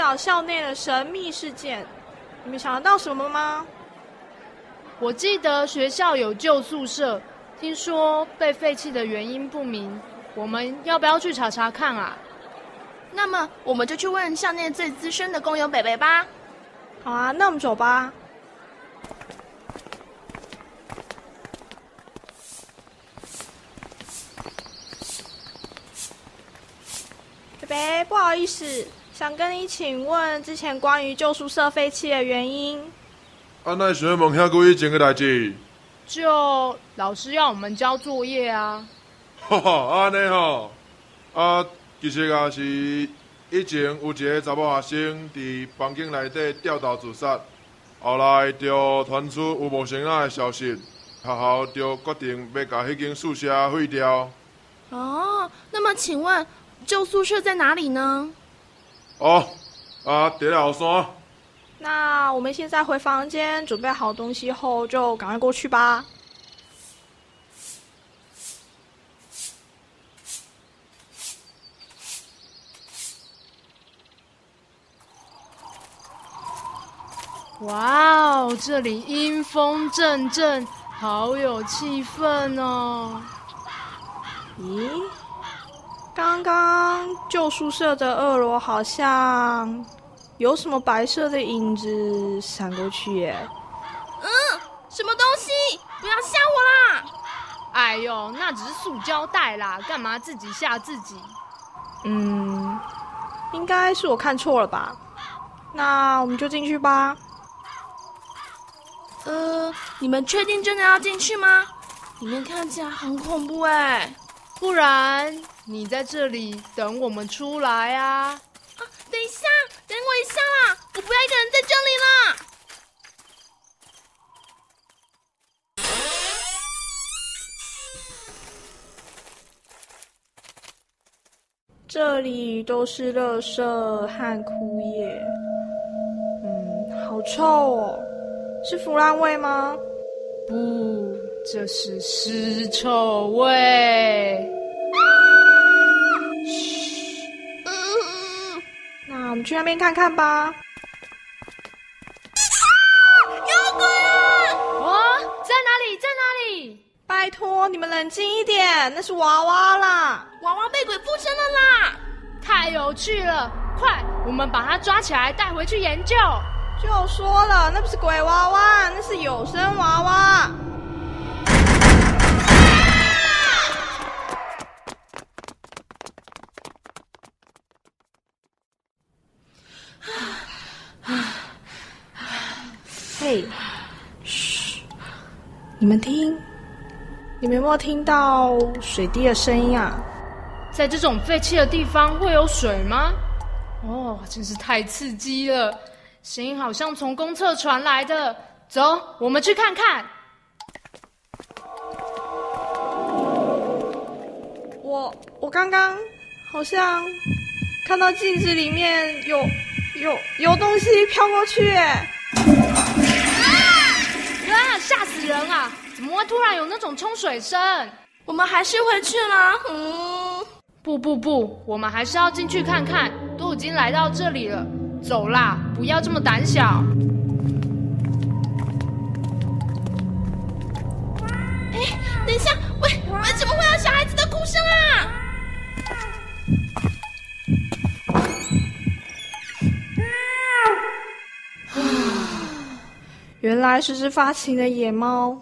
校校内的神秘事件，你们想得到什么吗？我记得学校有旧宿舍，听说被废弃的原因不明，我们要不要去查查看啊？那么我们就去问校内最资深的工友北北吧。好啊，那我们走吧。北北，不好意思，想跟你请问之前关于旧宿舍废弃的原因。啊，那想要问遐久以前的代志？就老师要我们交作业啊。哈哈，安尼吼，啊，其实也是以前有一个查某学生伫房间内底吊头自杀，后来就传出有无生仔的消息，学校就决定要把迄间宿舍废掉。哦，那么请问旧宿舍在哪里呢？哦，伫咧后山。那我们现在回房间准备好东西后，就赶快过去吧。哇哦，这里阴风阵阵，好有气氛哦。咦，刚刚旧宿舍的2楼好像有什么白色的影子闪过去耶。什么东西？不要吓我啦！哎呦，那只是塑胶袋啦，干嘛自己吓自己？应该是我看错了吧。那我们就进去吧。你们确定真的要进去吗？里面看起来很恐怖哎。不然你在这里等我们出来啊。等一下，等我一下啦！我不要一个人在这里啦。这里都是垃圾和枯叶，好臭哦！是腐烂味吗？不，这是尸臭味。那我们去那边看看吧。有鬼啊！哦，在哪里？在哪里？拜托你们冷静一点，那是娃娃啦！娃娃被鬼附身了啦！太有趣了！快，我们把它抓起来带回去研究。就说了，那不是鬼娃娃，那是有声娃娃。嘿，嘘，你们听，你们有没有听到水滴的声音啊？在这种废弃的地方会有水吗？哦，真是太刺激了！声音好像从公厕传来的。走，我们去看看。我刚刚好像看到镜子里面有东西飘过去耶！啊！吓死人啊！怎么会突然有那种冲水声？我们还是回去啦。不，我们还是要进去看看。都已经来到这里了，走啦！不要这么胆小。等一下，为什么会有小孩子的哭声啊？原来是只发情的野猫。